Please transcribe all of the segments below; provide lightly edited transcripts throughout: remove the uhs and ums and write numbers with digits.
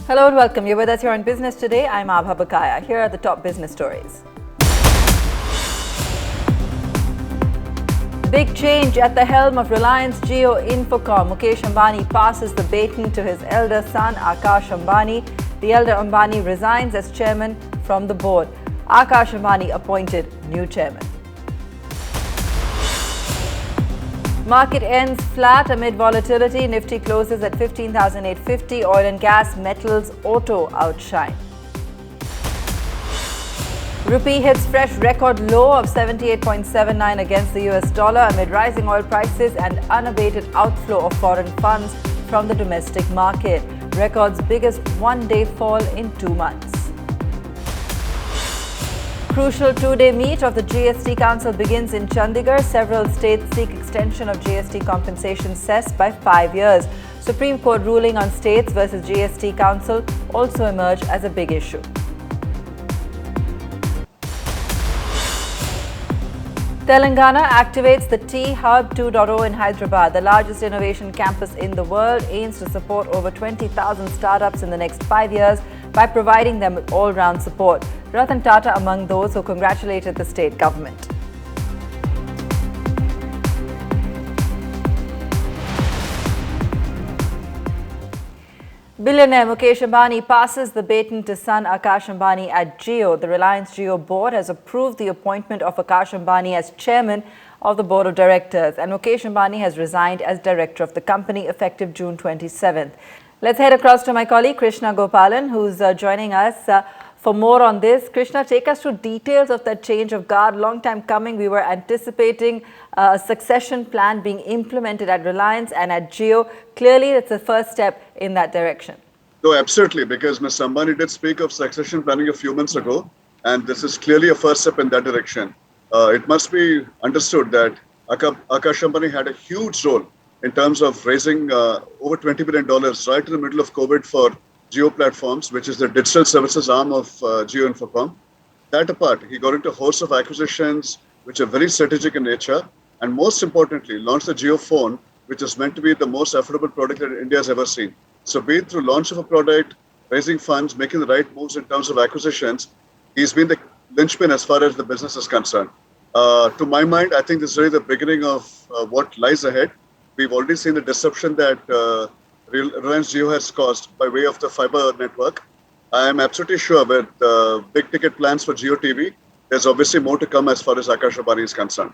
Hello and welcome. You're with us here on Business Today. I'm Abha Bakaya. Here are the top business stories. Big change at the helm of Reliance Jio Infocom. Mukesh Ambani passes the baton to his elder son, Akash Ambani. The elder Ambani resigns as chairman from the board. Akash Ambani appointed new chairman. Market ends flat amid volatility. Nifty closes at 15,850. Oil and gas, metals, auto outshine. Rupee hits fresh record low of 78.79 against the US dollar amid rising oil prices and unabated outflow of foreign funds from the domestic market. Record's biggest one-day fall in 2 months. Crucial two-day meet of the GST Council begins in Chandigarh. Several states seek extension of GST compensation cess by 5 years. Supreme Court ruling on states versus GST Council also emerged as a big issue. Telangana activates the THub 2.0 in Hyderabad. The largest innovation campus in the world aims to support over 20,000 startups in the next 5 years by providing them with all-round support. Ratan Tata among those who congratulated the state government. Billionaire Mukesh Ambani passes the baton to son Akash Ambani at Jio. The Reliance Jio board has approved the appointment of Akash Ambani as chairman of the board of directors, and Mukesh Ambani has resigned as director of the company effective June 27th. Let's head across to my colleague Krishna Gopalan, who's joining us for more on this. Krishna, take us through details of that change of guard. Long time coming. We were anticipating a succession plan being implemented at Reliance and at Jio. Clearly, it's the first step in that direction. No, absolutely, because Mr. Ambani did speak of succession planning a few months ago, and this is clearly a first step in that direction. It must be understood that Akash Ambani had a huge role in terms of raising over $20 billion right in the middle of COVID for Jio Platforms, which is the digital services arm of Jio Infocom. That apart, he got into a host of acquisitions which are very strategic in nature, and most importantly, launched the Jio phone, which is meant to be the most affordable product that India has ever seen. So be it through launch of a product, raising funds, making the right moves in terms of acquisitions, he's been the linchpin as far as the business is concerned. To my mind, I think this is really the beginning of what lies ahead. We've already seen the disruption that Reliance Jio has caused by way of the fiber network. I am absolutely sure with big ticket plans for Jio TV, there's obviously more to come as far as Akash Ambani is concerned.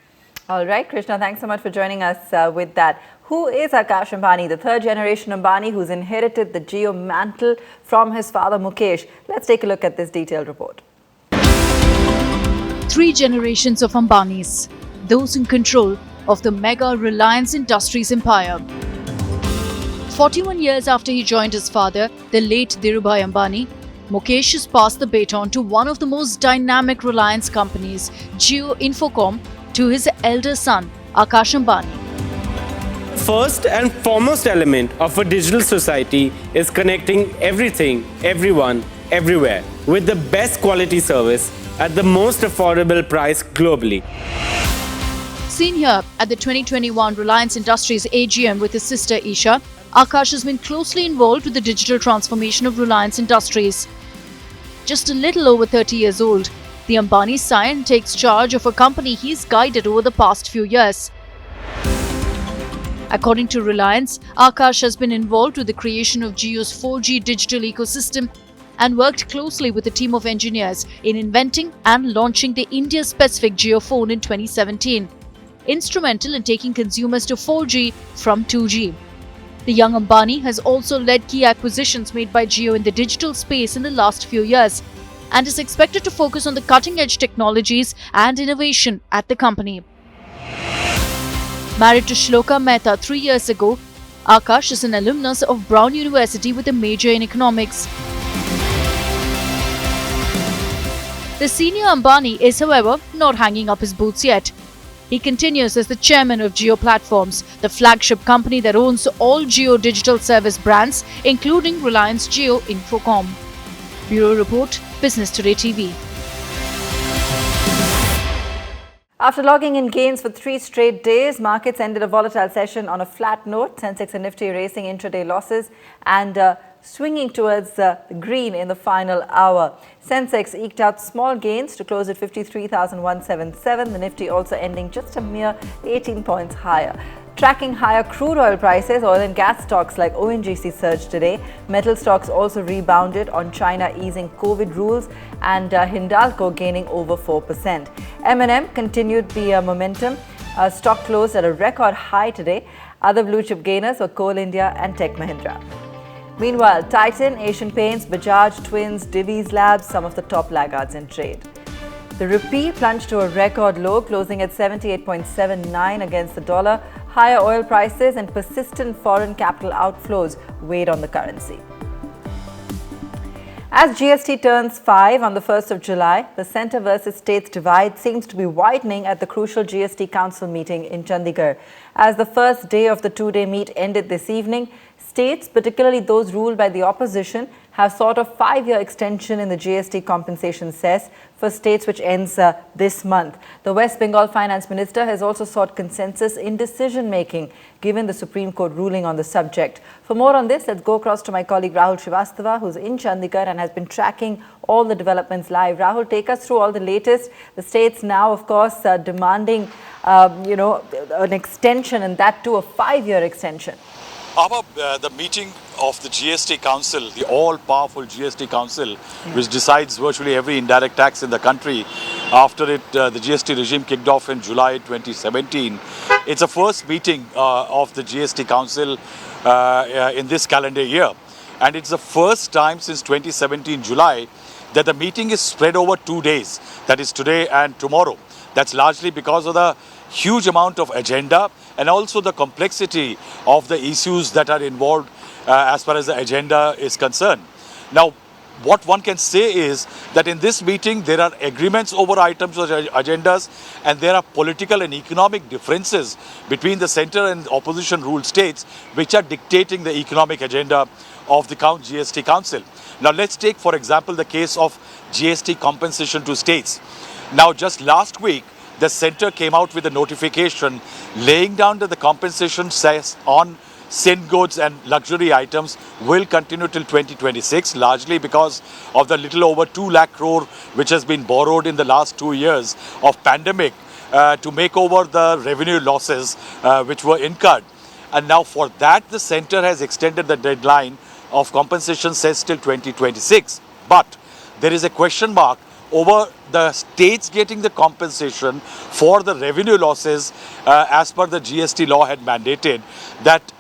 All right, Krishna, thanks so much for joining us with that. Who is Akash Ambani, the third generation Ambani who's inherited the Jio mantle from his father Mukesh? Let's take a look at this detailed report. 3 generations of Ambanis, those in control of the mega Reliance Industries empire. 41 years after he joined his father, the late Dhirubhai Ambani, Mukesh has passed the baton to one of the most dynamic Reliance companies, Jio Infocom, to his elder son, Akash Ambani. The first and foremost element of a digital society is connecting everything, everyone, everywhere with the best quality service at the most affordable price globally. Seen here at the 2021 Reliance Industries AGM with his sister Isha, Akash has been closely involved with the digital transformation of Reliance Industries. Just a little over 30 years old, the Ambani scion takes charge of a company he's guided over the past few years. According to Reliance, Akash has been involved with the creation of Jio's 4G digital ecosystem and worked closely with a team of engineers in inventing and launching the India-specific Jio phone in 2017, instrumental in taking consumers to 4G from 2G. The young Ambani has also led key acquisitions made by Jio in the digital space in the last few years and is expected to focus on the cutting-edge technologies and innovation at the company. Married to Shloka Mehta 3 years ago, Akash is an alumnus of Brown University with a major in economics. The senior Ambani is, however, not hanging up his boots yet. He continues as the chairman of Jio Platforms, the flagship company that owns all Jio digital service brands, including Reliance Jio Infocom. Bureau Report, Business Today TV. After logging in gains for 3 straight days, markets ended a volatile session on a flat note. Sensex and Nifty racing intraday losses and swinging towards the green in the final hour. Sensex eked out small gains to close at 53,177. The Nifty also ending just a mere 18 points higher. Tracking higher crude oil prices, oil and gas stocks like ONGC surged today. Metal stocks also rebounded on China easing COVID rules and Hindalco gaining over 4%. M&M continued the momentum. Stock closed at a record high today. Other blue chip gainers were Coal India and Tech Mahindra. Meanwhile, Titan, Asian Paints, Bajaj, Twins, Divi's Labs, some of the top laggards in trade. The rupee plunged to a record low, closing at 78.79 against the dollar. Higher oil prices and persistent foreign capital outflows weighed on the currency. As GST turns 5 on the 1st of July, the centre versus states divide seems to be widening at the crucial GST Council meeting in Chandigarh. As the first day of the 2-day meet ended this evening, states, particularly those ruled by the opposition, have sought a 5-year extension in the GST compensation cess for states which ends this month. The West Bengal Finance Minister has also sought consensus in decision-making, given the Supreme Court ruling on the subject. For more on this, let's go across to my colleague Rahul Srivastava, who's in Chandigarh and has been tracking all the developments live. Rahul, take us through all the latest. The states now, of course, demanding, an extension, and that too a 5-year extension. The meeting of the GST Council, the all-powerful GST Council, which decides virtually every indirect tax in the country, after the GST regime kicked off in July 2017. It's the first meeting of the GST Council in this calendar year. And it's the first time since 2017 July that the meeting is spread over 2 days, that is today and tomorrow. That's largely because of the huge amount of agenda and also the complexity of the issues that are involved as far as the agenda is concerned. Now, what one can say is that in this meeting there are agreements over items or agendas, and there are political and economic differences between the centre and opposition ruled states which are dictating the economic agenda of the GST Council. Now let's take for example the case of GST compensation to states. Now just last week the centre came out with a notification laying down that the compensation cess on sin goods and luxury items will continue till 2026, largely because of the little over 2 lakh crore which has been borrowed in the last 2 years of pandemic to make over the revenue losses which were incurred. And now for that the centre has extended the deadline of compensation cess till 2026. But there is a question mark over the states getting the compensation for the revenue losses as per the GST law had mandated that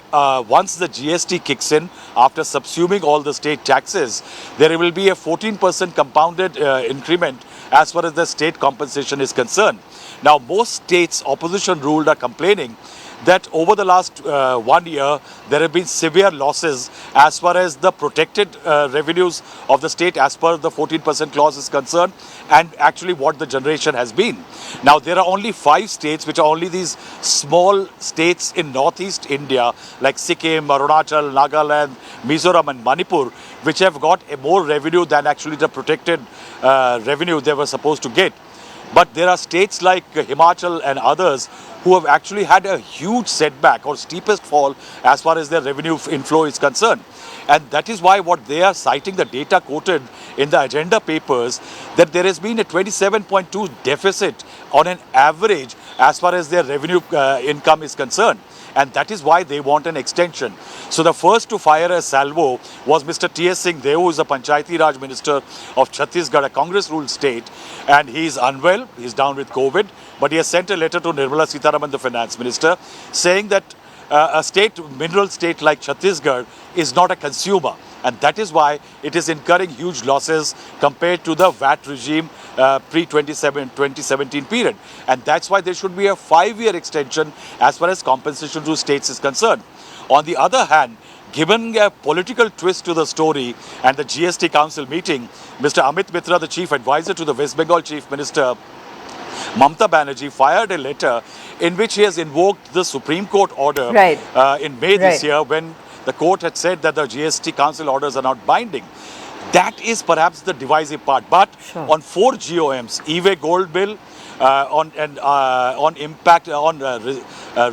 once the GST kicks in, after subsuming all the state taxes, there will be a 14% compounded increment as far as the state compensation is concerned. Now, most states, opposition ruled, are complaining that over the last 1 year, there have been severe losses as far as the protected revenues of the state as per the 14% clause is concerned, and actually what the generation has been. Now, there are only 5 states which are only these small states in northeast India like Sikkim, Arunachal, Nagaland, Mizoram and Manipur, which have got a more revenue than actually the protected revenue they were supposed to get. But there are states like Himachal and others who have actually had a huge setback or steepest fall as far as their revenue inflow is concerned. And that is why what they are citing, the data quoted in the agenda papers, that there has been a 27.2 deficit on an average as far as their revenue income is concerned. And that is why they want an extension. So the first to fire a salvo was Mr. T.S. Singh Deo, who is the Panchayati Raj Minister of Chhattisgarh, a Congress-ruled state, and he is unwell, he is down with COVID, but he has sent a letter to Nirmala Sitharaman, the Finance Minister, saying that a state, mineral state like Chhattisgarh is not a consumer. And that is why it is incurring huge losses compared to the VAT regime pre-2017 period. And that's why there should be a 5-year extension as far as compensation to states is concerned. On the other hand, given a political twist to the story and the GST Council meeting, Mr. Amit Mitra, the Chief Advisor to the West Bengal Chief Minister, Mamata Banerjee, fired a letter in which he has invoked the Supreme Court order in May this year, when the court had said that the GST Council orders are not binding. That is perhaps the divisive part. But on 4 GOMs, e-way gold bill, on impact on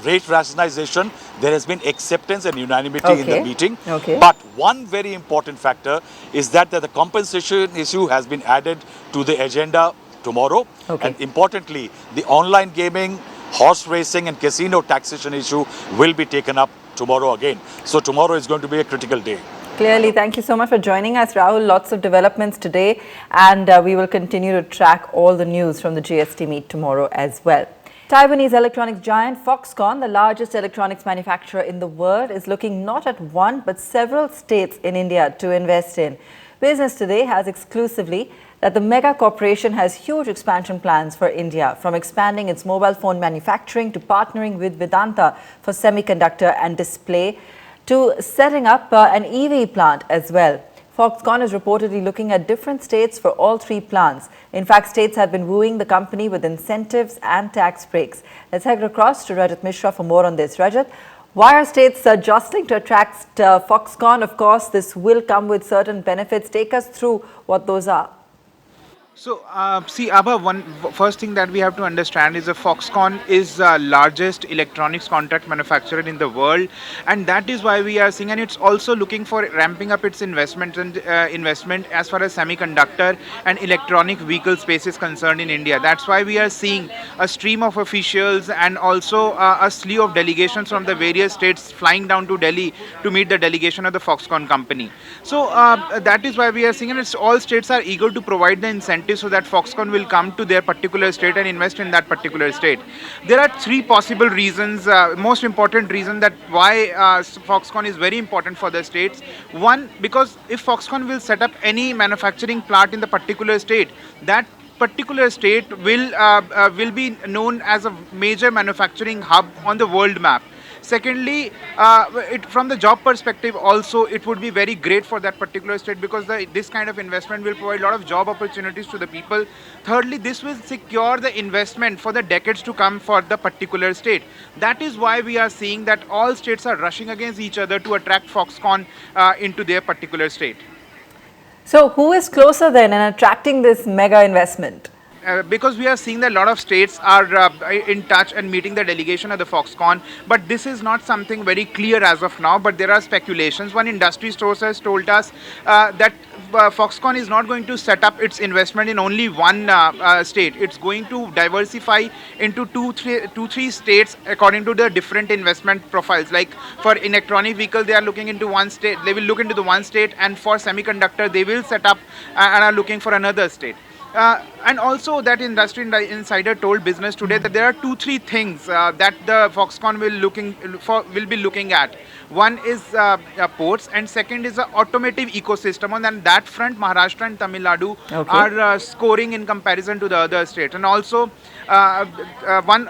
rate rationalization. There has been acceptance and unanimity in the meeting. But one very important factor is that the compensation issue has been added to the agenda tomorrow. And importantly, the online gaming, horse racing and casino taxation issue will be taken up tomorrow again. So tomorrow is going to be a critical day. Clearly, thank you so much for joining us, Rahul. Lots of developments today, and we will continue to track all the news from the GST meet tomorrow as well. Taiwanese electronics giant Foxconn, the largest electronics manufacturer in the world, is looking not at one but several states in India to invest in. Business Today has exclusively that the mega corporation has huge expansion plans for India, from expanding its mobile phone manufacturing to partnering with Vedanta for semiconductor and display to setting up an EV plant as well. Foxconn is reportedly looking at different states for all three plants. In fact, states have been wooing the company with incentives and tax breaks. Let's head across to Rajat Mishra for more on this. Rajat, why are states adjusting to attract Foxconn? Of course, this will come with certain benefits. Take us through what those are. So, see, Abha, first thing that we have to understand is that Foxconn is the largest electronics contract manufacturer in the world, and that is why we are seeing, and it's also looking for ramping up its investment and investment as far as semiconductor and electronic vehicle space is concerned in India. That's why we are seeing a stream of officials and also a slew of delegations from the various states flying down to Delhi to meet the delegation of the Foxconn company. So that is why we are seeing, and it's all states are eager to provide the incentive so that Foxconn will come to their particular state and invest in that particular state. There are three possible reasons, most important reason that why Foxconn is very important for the states. One, because if Foxconn will set up any manufacturing plant in the particular state, that particular state will be known as a major manufacturing hub on the world map. Secondly, from the job perspective also, it would be very great for that particular state because this kind of investment will provide a lot of job opportunities to the people. Thirdly, this will secure the investment for the decades to come for the particular state. That is why we are seeing that all states are rushing against each other to attract Foxconn into their particular state. So who is closer then in attracting this mega investment? Because we are seeing that a lot of states are in touch and meeting the delegation of the Foxconn, but this is not something very clear as of now, but there are speculations. One industry source has told us that Foxconn is not going to set up its investment in only one state. It's going to diversify into two, three states according to the different investment profiles. Like for electronic vehicle, they are looking into one state. They will look into the one state, and for semiconductor, they will set up and are looking for another state. And also that industry insider told Business Today that there are 2-3 things that the Foxconn will be looking at. One is ports, and second is the automotive ecosystem. On that front, Maharashtra and Tamil Nadu are scoring in comparison to the other states. And also, one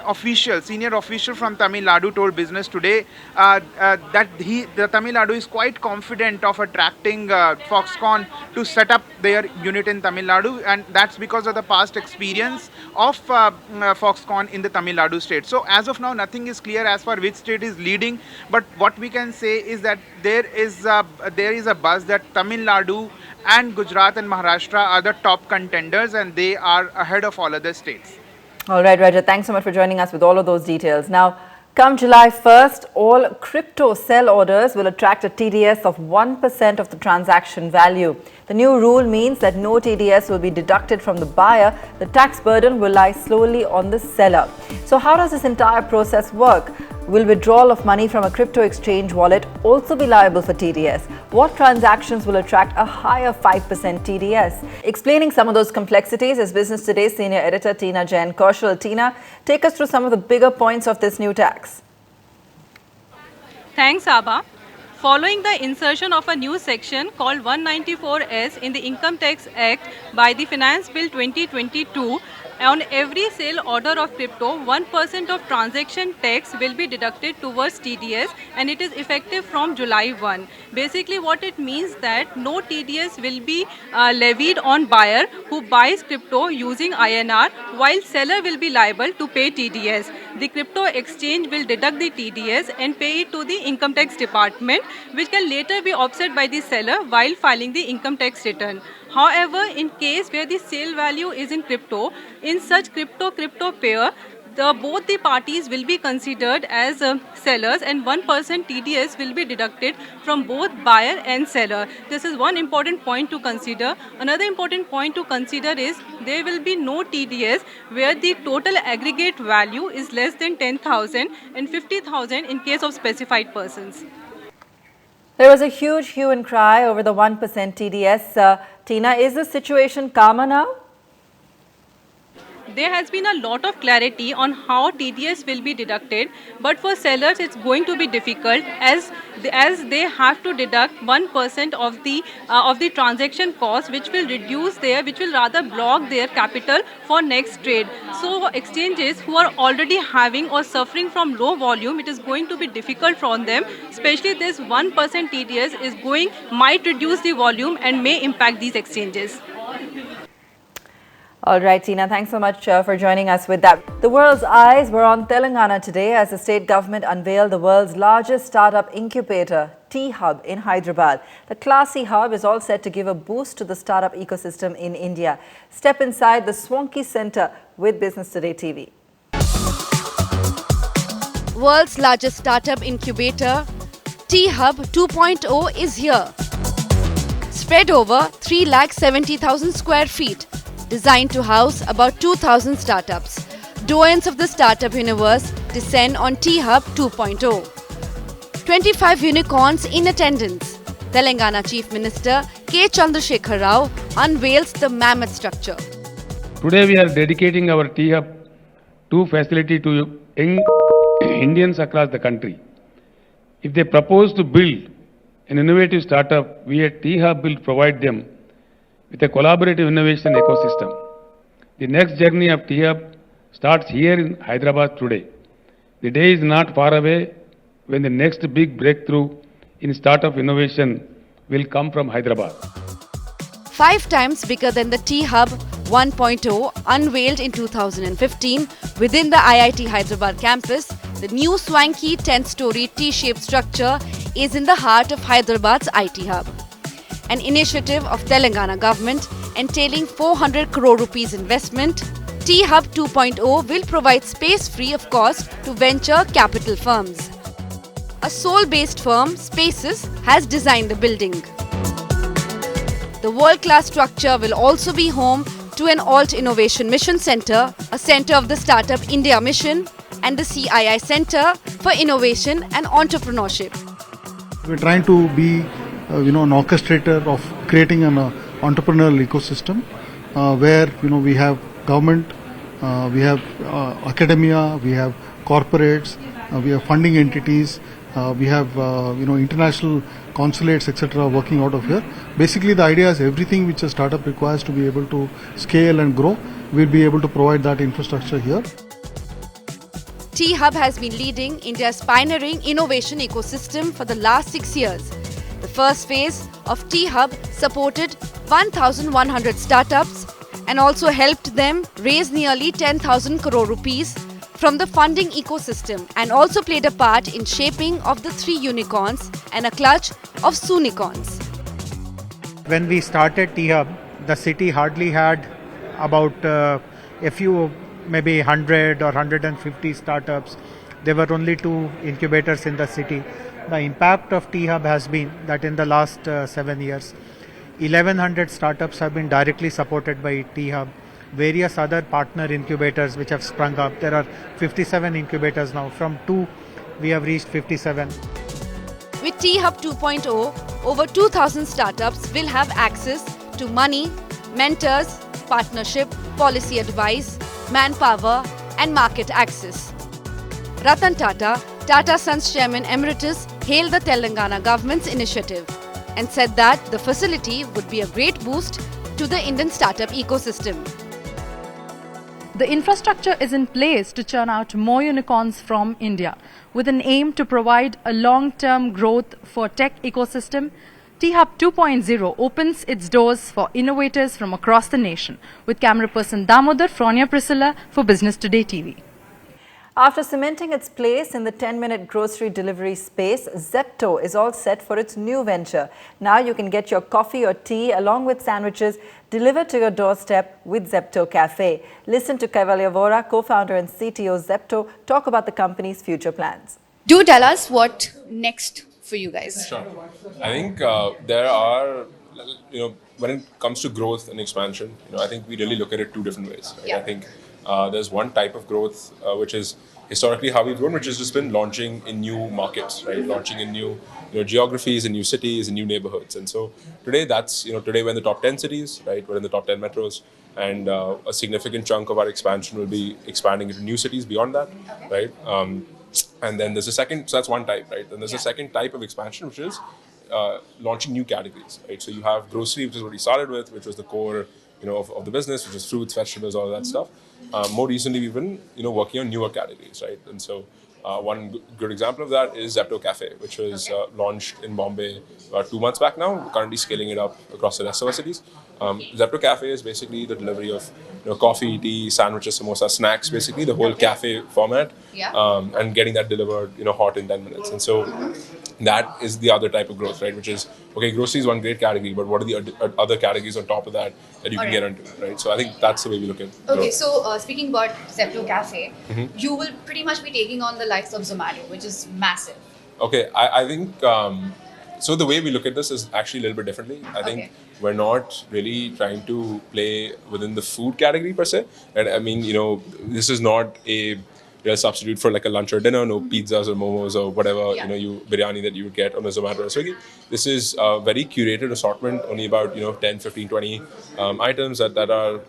senior official from Tamil Nadu told Business Today that the Tamil Nadu is quite confident of attracting Foxconn to set up their unit in Tamil Nadu, and that's because of the past experience of Foxconn in the Tamil Nadu state. So as of now, nothing is clear as far which state is leading, but what we can say is that there is a buzz that Tamil Nadu and Gujarat and Maharashtra are the top contenders, and they are ahead of all other states. All right, Rajat, thanks so much for joining us with all of those details. Now, come July 1st, all crypto sell orders will attract a TDS of 1% of the transaction value. The new rule means that no TDS will be deducted from the buyer. The tax burden will lie solely on the seller. So how does this entire process work? Will withdrawal of money from a crypto exchange wallet also be liable for TDS? What transactions will attract a higher 5% TDS? Explaining some of those complexities is Business Today's senior editor Tina Jain Kaushal. Tina, take us through some of the bigger points of this new tax. Thanks, Abha. Following the insertion of a new section called 194S in the Income Tax Act by the Finance Bill 2022, on every sale order of crypto, 1% of transaction tax will be deducted towards TDS, and it is effective from July 1. Basically, what it means that no TDS will be levied on buyer who buys crypto using INR, while seller will be liable to pay TDS. The crypto exchange will deduct the TDS and pay it to the income tax department, which can later be offset by the seller while filing the income tax return. However, in case where the sale value is in crypto, in such crypto pair, both the parties will be considered as sellers, and 1% TDS will be deducted from both buyer and seller. This is one important point to consider. Another important point to consider is there will be no TDS where the total aggregate value is less than 10,000 and 50,000 in case of specified persons. There was a huge hue and cry over the 1% TDS. Tina, is the situation calmer now? There has been a lot of clarity on how TDS will be deducted, but for sellers it's going to be difficult as they have to deduct 1% of the transaction cost, which will rather block their capital for next trade. So exchanges who are already having or suffering from low volume, it is going to be difficult for them, especially this 1% TDS might reduce the volume and may impact these exchanges. All right, Tina, thanks so much for joining us with that. The world's eyes were on Telangana today as the state government unveiled the world's largest startup incubator, THub, in Hyderabad. The classy hub is all set to give a boost to the startup ecosystem in India. Step inside the swanky center with Business Today TV. World's largest startup incubator, THub 2.0 is here. Spread over 370,000 square feet. Designed to house about 2,000 startups. Doyens of the startup universe descend on THub 2.0. 25 unicorns in attendance. Telangana Chief Minister K. Chandrasekhar Rao unveils the mammoth structure. Today we are dedicating our THub 2 facility to young Indians across the country. If they propose to build an innovative startup, we at THub will provide them with a collaborative innovation ecosystem. The next journey of THub starts here in Hyderabad today. The day is not far away when the next big breakthrough in startup innovation will come from Hyderabad. 5 times bigger than the THub 1.0 unveiled in 2015 within the IIT Hyderabad campus, the new swanky 10-story T-shaped structure is in the heart of Hyderabad's IT hub. An initiative of Telangana government entailing 400 crore rupees investment, THub 2.0 will provide space free of cost to venture capital firms. A Seoul-based firm, Spaces, has designed the building. The world-class structure will also be home to an Alt Innovation Mission Center, a center of the Startup India Mission, and the CII Center for Innovation and Entrepreneurship. We're trying to be an orchestrator of creating an entrepreneurial ecosystem where we have government, we have academia, we have corporates, we have funding entities, we have international consulates, etc. working out of here. Basically, the idea is everything which a startup requires to be able to scale and grow, we'll be able to provide that infrastructure here. THub has been leading India's pioneering innovation ecosystem for the last 6 years. The first phase of THub supported 1,100 startups and also helped them raise nearly 10,000 crore rupees from the funding ecosystem, and also played a part in shaping of the 3 unicorns and a clutch of soonicorns. When we started THub, the city hardly had about a few, maybe 100 or 150 startups. There were only 2 incubators in the city. The impact of THub has been that in the last 7 years, 1,100 startups have been directly supported by THub. Various other partner incubators which have sprung up. There are 57 incubators now. From 2, we have reached 57. With THub 2.0, over 2,000 startups will have access to money, mentors, partnership, policy advice, manpower, and market access. Ratan Tata, Tata Sons Chairman Emeritus, hailed the Telangana government's initiative and said that the facility would be a great boost to the Indian startup ecosystem. The infrastructure is in place to churn out more unicorns from India. With an aim to provide a long-term growth for tech ecosystem, THub 2.0 opens its doors for innovators from across the nation. With camera person Damodar, Fronia Priscilla for Business Today TV. After cementing its place in the 10-minute grocery delivery space, Zepto is all set for its new venture. Now you can get your coffee or tea along with sandwiches delivered to your doorstep with Zepto Cafe. Listen to Kaivalya Vora, co-founder and CTO Zepto, talk about the company's future plans. Do tell us what next for you guys. Sure. I think there are, when it comes to growth and expansion, I think we really look at it two different ways. Right? Yeah. I think there's one type of growth which is historically how we've grown, which has just been launching in new markets, right? Launching in new geographies, in new cities, in new neighborhoods. And so today today we're in the top 10 cities, right? We're in the top 10 metros, and a significant chunk of our expansion will be expanding into new cities beyond that, right? And then there's a second, so that's one type, right? And there's a second type of expansion, which is launching new categories, right? So you have grocery, which is what we started with, which was the core, of the business, which is fruits, vegetables, all that stuff. More recently, we've been, working on newer categories, right? And so one good example of that is Zepto Cafe, which was launched in Bombay about 2 months back now. We're currently scaling it up across the rest of our cities. Zepto Cafe is basically the delivery of coffee, tea, sandwiches, samosa, snacks, basically the whole cafe format, and getting that delivered hot in 10 minutes. And so that is the other type of growth, right? Which is, okay, grocery is one great category, but what are the other categories on top of that you can get into, right? So I think that's the way we look at it. Okay, so speaking about Zepto Cafe, you will pretty much be taking on the likes of Zomato, which is massive. Okay, I think, so the way we look at this is actually a little bit differently. I think we're not really trying to play within the food category per se. And I mean, this is not a substitute for like a lunch or dinner, no pizzas or momos or whatever, biryani that you would get on a Zomato or Swiggy. This is a very curated assortment, only about, 10, 15, 20 items that are,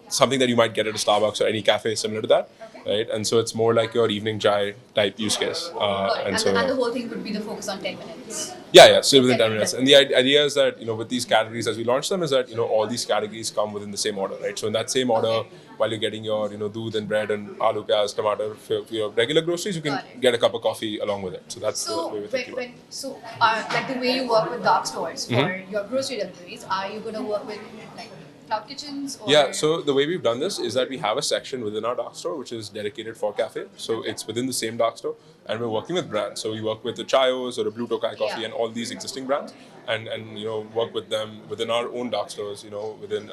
something that you might get at a Starbucks or any cafe similar to that, right? And so it's more like your evening chai type use case. And the whole thing would be the focus on 10 minutes. Yeah, still within 10 minutes. And the idea is that, with these categories, as we launch them, is that, all these categories come within the same order, right? So in that same order, while you're getting your, doodh and bread and aloo, pyaz, tomato for your regular groceries, you can get a cup of coffee along with it. So that's the way we're thinking about it. Like the way you work with dark stores for your grocery deliveries, are you going to work with like cloud kitchens? Or? Yeah, so the way we've done this is that we have a section within our dark store which is dedicated for cafe. So it's within the same dark store, and we're working with brands. So we work with the Chayos or the Blue Tokai Coffee and all these existing brands, and work with them within our own dark stores, within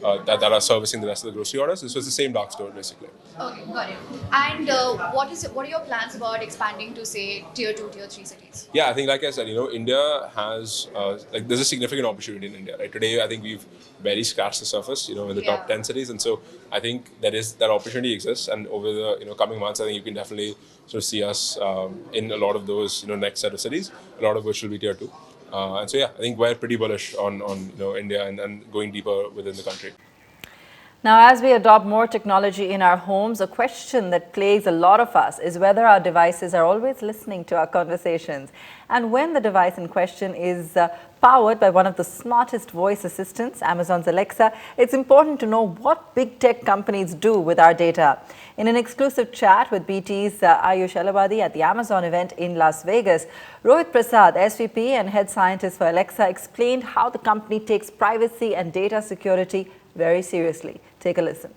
that are servicing the rest of the grocery orders. So it's the same dark store basically. Okay, got it. And what are your plans about expanding to say tier 2, tier 3 cities? Yeah, I think like I said, India has there's a significant opportunity in India. Right today, I think we've barely scratched the surface. In the top 10 cities, and so I think that opportunity exists. And over the coming months, I think you can definitely sort of see us in a lot of those next set of cities. A lot of which will be tier 2. And so, I think we're pretty bullish on India and going deeper within the country. Now, as we adopt more technology in our homes, a question that plagues a lot of us is whether our devices are always listening to our conversations. And when the device in question is powered by one of the smartest voice assistants, Amazon's Alexa, it's important to know what big tech companies do with our data. In an exclusive chat with BT's Ayush Elabadi at the Amazon event in Las Vegas, Rohit Prasad, SVP and head scientist for Alexa, explained how the company takes privacy and data security very seriously. Take a listen.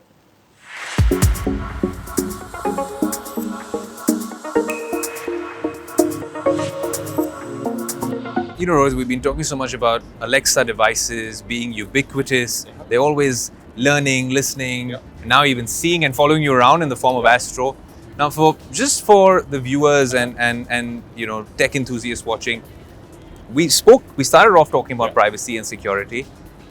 Rohit, we've been talking so much about Alexa devices being ubiquitous. They're always learning, listening, now even seeing and following you around in the form of Astro. Now, for the viewers and tech enthusiasts watching, we started off talking about privacy and security,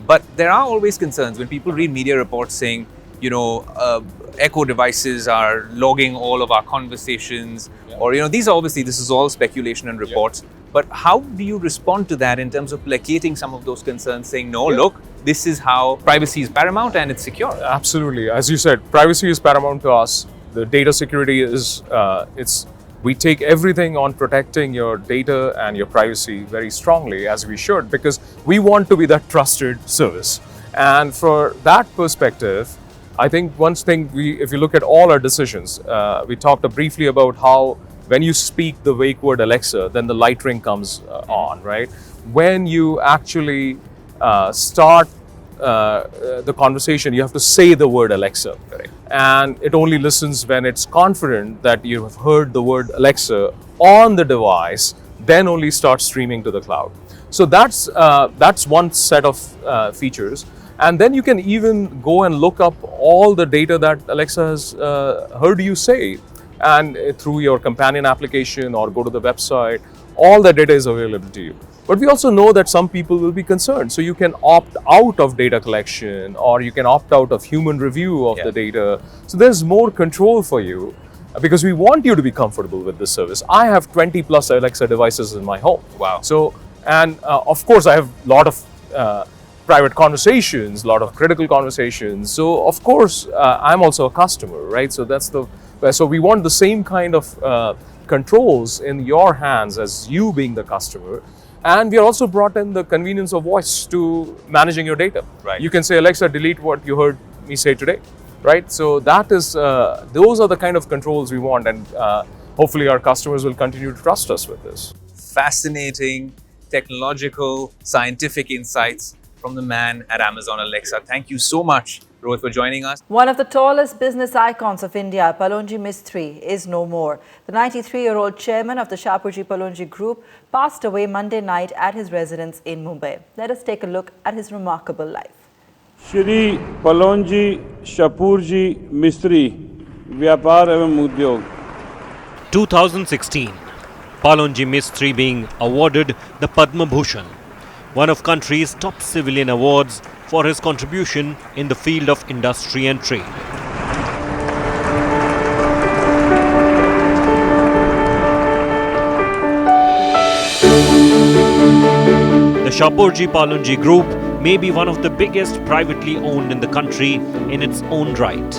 but there are always concerns when people read media reports saying, Echo devices are logging all of our conversations, or this is all speculation and reports. But how do you respond to that in terms of placating some of those concerns, saying, no, look, this is how privacy is paramount and it's secure? Absolutely. As you said, privacy is paramount to us. The data security is, we take everything on protecting your data and your privacy very strongly, as we should, because we want to be that trusted service. And for that perspective, I think one thing, if you look at all our decisions, we talked briefly about how when you speak the wake word Alexa, then the light ring comes on, right? When you actually start the conversation, you have to say the word Alexa. Correct. And it only listens when it's confident that you have heard the word Alexa on the device, then only starts streaming to the cloud. So that's one set of features. And then you can even go and look up all the data that Alexa has heard you say, and through your companion application or go to the website, all the data is available to you. But we also know that some people will be concerned. So you can opt out of data collection, or you can opt out of human review of the data. So there's more control for you, because we want you to be comfortable with this service. I have 20 plus Alexa devices in my home. Wow. So, and of course I have a lot of private conversations, a lot of critical conversations. So of course I'm also a customer, right? So so we want the same kind of controls in your hands as you being the customer. And we are also brought in the convenience of voice to managing your data. Right. You can say, Alexa, delete what you heard me say today, right? So that is, those are the kind of controls we want, and hopefully our customers will continue to trust us with this. Fascinating, technological, scientific insights from the man at Amazon Alexa. Thank you so much, Rohit, for joining us. One of the tallest business icons of India, Palonji Mistry, is no more. The 93-year-old chairman of the Shapoorji Pallonji Group passed away Monday night at his residence in Mumbai. Let us take a look at his remarkable life. Shri Pallonji Shapoorji Mistry, Vyapar evam Udyog. 2016, Palonji Mistry being awarded the Padma Bhushan, one of country's top civilian awards for his contribution in the field of industry and trade. The Shapoorji Pallonji Group may be one of the biggest privately owned in the country in its own right.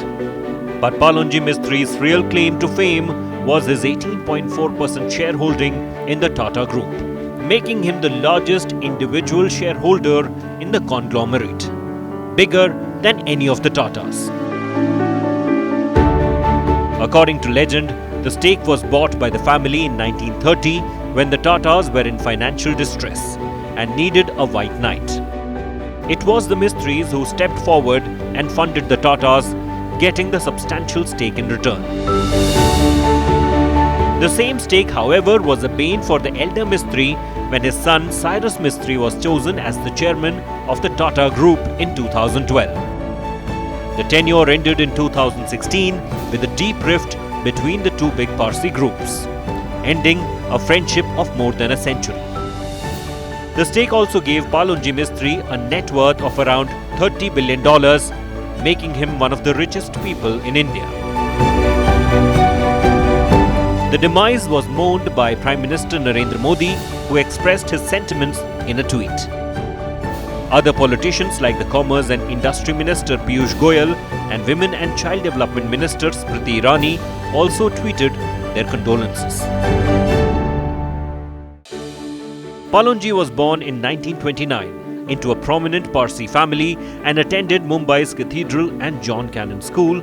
But Palonji Mistry's real claim to fame was his 18.4% shareholding in the Tata Group, making him the largest individual shareholder in the conglomerate, bigger than any of the Tatas. According to legend, the stake was bought by the family in 1930 when the Tatas were in financial distress and needed a white knight. It was the Mistrys who stepped forward and funded the Tatas, getting the substantial stake in return. The same stake, however, was a bane for the elder Mistry when his son Cyrus Mistry was chosen as the chairman of the Tata Group in 2012. The tenure ended in 2016 with a deep rift between the two big Parsi groups, ending a friendship of more than a century. The stake also gave Palonji Mistry a net worth of around $30 billion, making him one of the richest people in India. The demise was mourned by Prime Minister Narendra Modi, who expressed his sentiments in a tweet. Other politicians like the Commerce and Industry Minister Piyush Goyal and Women and Child Development Minister Smriti Irani also tweeted their condolences. Palonji was born in 1929 into a prominent Parsi family and attended Mumbai's Cathedral and John Cannon School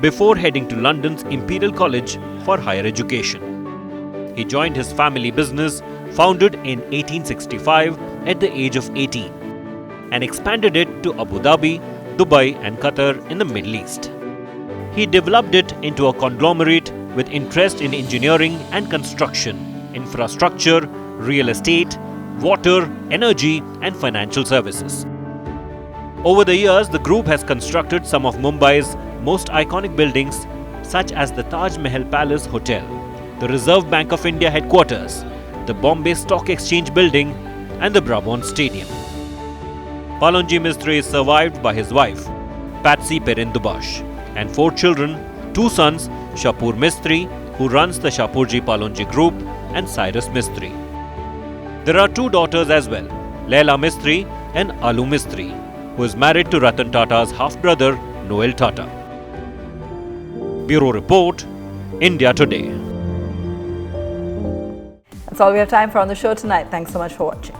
before heading to London's Imperial College for higher education. He joined his family business, founded in 1865 at the age of 18, and expanded it to Abu Dhabi, Dubai and Qatar in the Middle East. He developed it into a conglomerate with interest in engineering and construction, infrastructure, real estate, water, energy and financial services. Over the years, the group has constructed some of Mumbai's most iconic buildings, such as the Taj Mahal Palace Hotel, the Reserve Bank of India headquarters, the Bombay Stock Exchange building and the Brabant Stadium. Palonji Mistry is survived by his wife, Patsy Perindubash, and 4 children, 2 sons, Shapoor Mistry, who runs the Shapoorji Pallonji Group, and Cyrus Mistry. There are 2 daughters as well, Laila Mistry and Alu Mistry, who is married to Ratan Tata's half-brother, Noel Tata. Bureau Report, India Today. That's all we have time for on the show tonight. Thanks so much for watching.